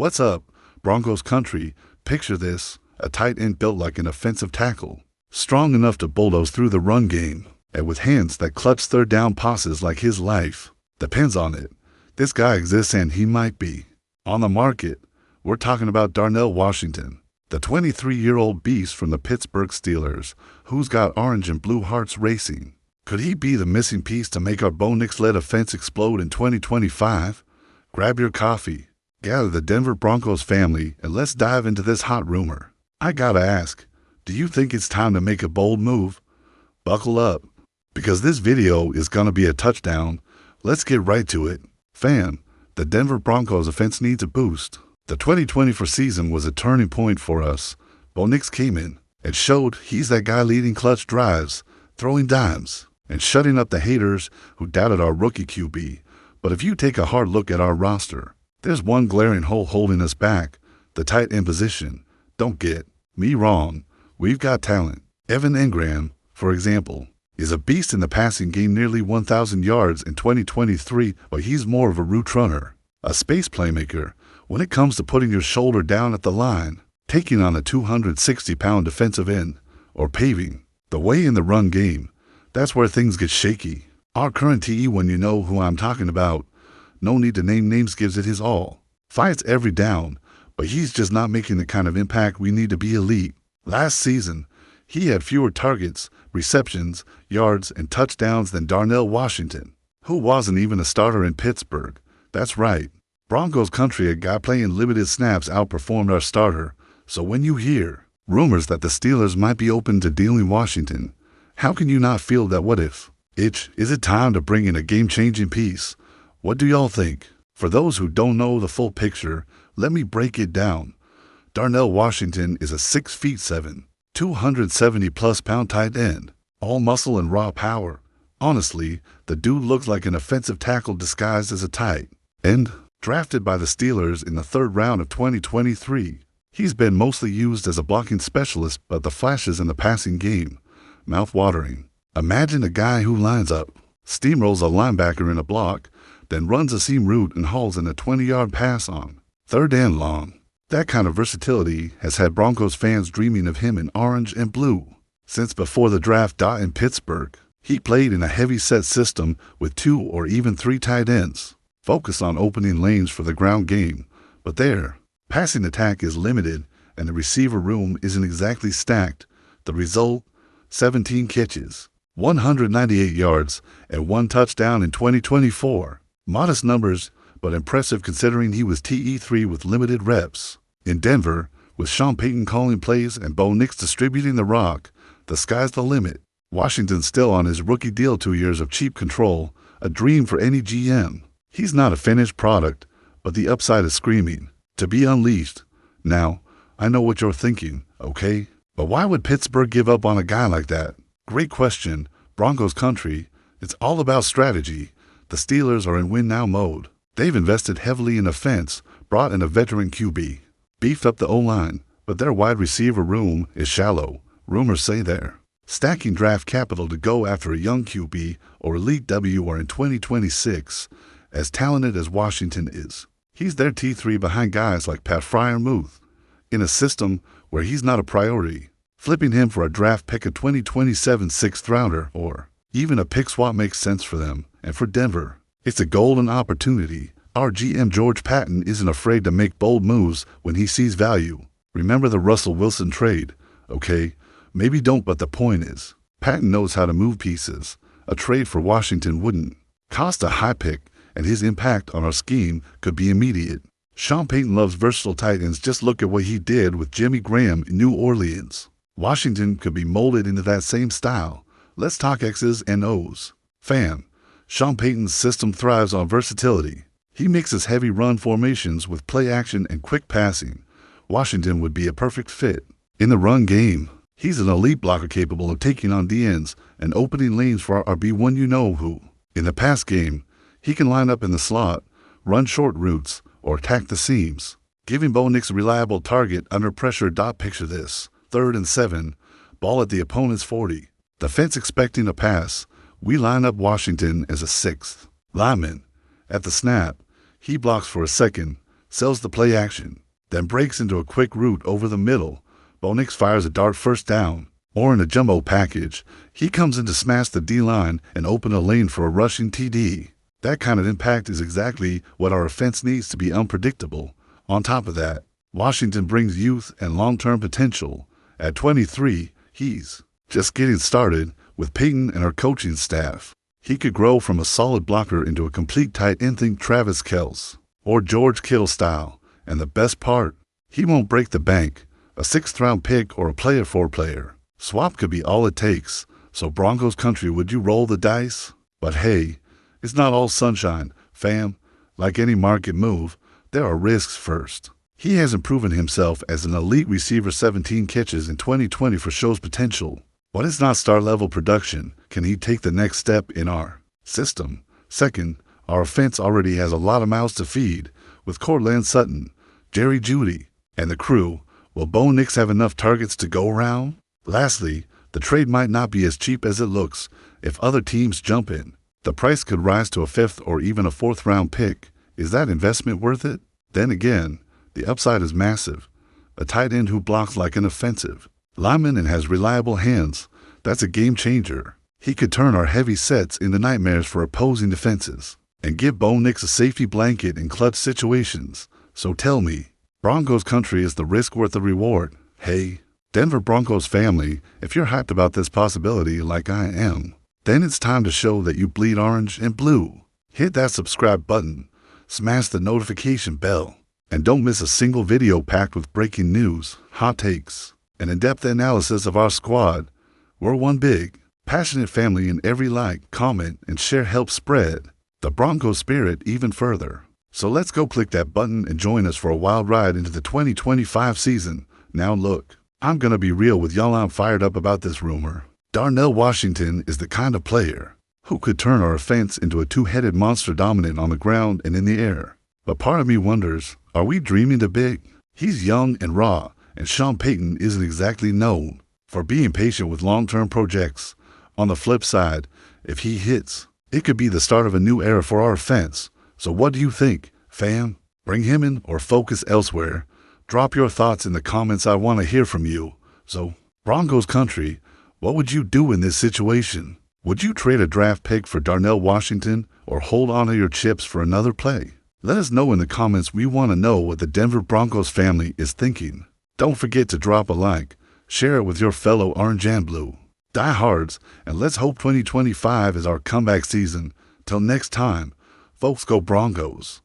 What's up, Broncos Country? Picture this, a tight end built like an offensive tackle, strong enough to bulldoze through the run game, and with hands that clutch third down passes like his life depends on it. This guy exists and he might be on the market. We're talking about Darnell Washington, the 23-year-old beast from the Pittsburgh Steelers, who's got orange and blue hearts racing. Could he be the missing piece to make our Bo Nix-led offense explode in 2025? Grab your coffee, gather the Denver Broncos family, and let's dive into this hot rumor. I gotta ask, do you think it's time to make a bold move? Buckle up, because this video is gonna be a touchdown. Let's get right to it. Fam, the Denver Broncos offense needs a boost. The 2024 season was a turning point for us. Bo Nix came in and showed he's that guy leading clutch drives, throwing dimes, and shutting up the haters who doubted our rookie QB. But if you take a hard look at our roster, there's one glaring hole holding us back, the tight end position. Don't get me wrong, we've got talent. Evan Engram, for example, is a beast in the passing game, nearly 1,000 yards in 2023, but he's more of a route runner, a space playmaker when it comes to putting your shoulder down at the line, taking on a 260-pound defensive end, or paving the way in the run game. That's where things get shaky. Our current TE, when you know who I'm talking about, no need to name names, gives it his all. Fights every down, but he's just not making the kind of impact we need to be elite. Last season, he had fewer targets, receptions, yards, and touchdowns than Darnell Washington, who wasn't even a starter in Pittsburgh. That's right. Broncos Country, a guy playing limited snaps, outperformed our starter. So when you hear rumors that the Steelers might be open to dealing Washington, how can you not feel that what if? Is it time to bring in a game-changing piece? What do y'all think? For those who don't know the full picture, let me break it down. Darnell Washington is a 6'7", 270-plus pound tight end, all muscle and raw power. Honestly, the dude looks like an offensive tackle disguised as a tight end. Drafted by the Steelers in the 3rd round of 2023, he's been mostly used as a blocking specialist, but the flashes in the passing game, mouth-watering. Imagine a guy who lines up, steamrolls a linebacker in a block, then runs a seam route and hauls in a 20-yard pass on 3rd and long. That kind of versatility has had Broncos fans dreaming of him in orange and blue since before the draft. In Pittsburgh, he played in a heavy-set system with 2 or even 3 tight ends, focused on opening lanes for the ground game. But their passing attack is limited, and the receiver room isn't exactly stacked. The result? 17 catches, 198 yards, and 1 touchdown in 2024. Modest numbers, but impressive considering he was TE3 with limited reps. In Denver, with Sean Payton calling plays and Bo Nix distributing the rock, the sky's the limit. Washington's still on his rookie deal, 2 years of cheap control, a dream for any GM. He's not a finished product, but the upside is screaming to be unleashed. Now, I know what you're thinking, okay? But why would Pittsburgh give up on a guy like that? Great question, Broncos Country. It's all about strategy. The Steelers are in win-now mode. They've invested heavily in offense, brought in a veteran QB, beefed up the O-line, but their wide receiver room is shallow. Rumors say they're stacking draft capital to go after a young QB or elite WR in 2026. As talented as Washington is, he's their T3 behind guys like Pat Freiermuth. In a system where he's not a priority, flipping him for a draft pick, a 2027 6th rounder, or even a pick swap makes sense for them. And for Denver, it's a golden opportunity. Our GM George Paton isn't afraid to make bold moves when he sees value. Remember the Russell Wilson trade, okay? Maybe don't, but the point is, Paton knows how to move pieces. A trade for Washington wouldn't cost a high pick, and his impact on our scheme could be immediate. Sean Payton loves versatile tight ends. Just look at what he did with Jimmy Graham in New Orleans. Washington could be molded into that same style. Let's talk X's and O's. Fam, Sean Payton's system thrives on versatility. He mixes heavy run formations with play action and quick passing. Washington would be a perfect fit. In the run game, he's an elite blocker capable of taking on DNs and opening lanes for our RB1 you-know-who. In the pass game, he can line up in the slot, run short routes, or attack the seams, giving Bo Nix a reliable target under pressure. Picture this, 3rd and 7, ball at the opponent's 40. The fence expecting a pass. We line up Washington as a 6th lineman. At the snap, he blocks for a 2nd, sells the play action, then breaks into a quick route over the middle. Bo Nix fires a dart first down, or in a jumbo package, he comes in to smash the D-line and open a lane for a rushing TD. That kind of impact is exactly what our offense needs to be unpredictable. On top of that, Washington brings youth and long-term potential. At 23, he's just getting started with Peyton and our coaching staff. He could grow from a solid blocker into a complete tight end. Think Travis Kelce or George Kittle style. And the best part, he won't break the bank. A 6th-round pick or a player for player swap could be all it takes. So Broncos Country, would you roll the dice? But hey, it's not all sunshine, fam. Like any market move, there are risks first. He hasn't proven himself as an elite receiver. 17 catches in 2020 for shows potential. But it's not star-level production. Can he take the next step in our system? Second, our offense already has a lot of mouths to feed. With Courtland Sutton, Jerry Jeudy, and the crew, will Bo Nix have enough targets to go around? Lastly, the trade might not be as cheap as it looks. If other teams jump in, the price could rise to a 5th or even a 4th-round pick. Is that investment worth it? Then again, the upside is massive. A tight end who blocks like an offensive lineman and has reliable hands, that's a game changer. He could turn our heavy sets into nightmares for opposing defenses and give Bo Nix a safety blanket in clutch situations. So tell me, Broncos Country, is the risk worth the reward? Hey, Denver Broncos family, if you're hyped about this possibility like I am, then it's time to show that you bleed orange and blue. Hit that subscribe button, smash the notification bell, and don't miss a single video packed with breaking news, hot takes, and in-depth analysis of our squad. We're one big, passionate family, and every like, comment, and share helps spread the Broncos spirit even further. So let's go click that button and join us for a wild ride into the 2025 season. Now look, I'm gonna be real with y'all, I'm fired up about this rumor. Darnell Washington is the kind of player who could turn our offense into a two-headed monster, dominant on the ground and in the air. But part of me wonders, are we dreaming too big? He's young and raw, and Sean Payton isn't exactly known for being patient with long-term projects. On the flip side, if he hits, it could be the start of a new era for our offense. So what do you think, fam? Bring him in or focus elsewhere? Drop your thoughts in the comments, I want to hear from you. So, Broncos Country, what would you do in this situation? Would you trade a draft pick for Darnell Washington or hold on to your chips for another play? Let us know in the comments. We want to know what the Denver Broncos family is thinking. Don't forget to drop a like, share it with your fellow orange and blue diehards, and let's hope 2025 is our comeback season. Till next time, folks, go Broncos.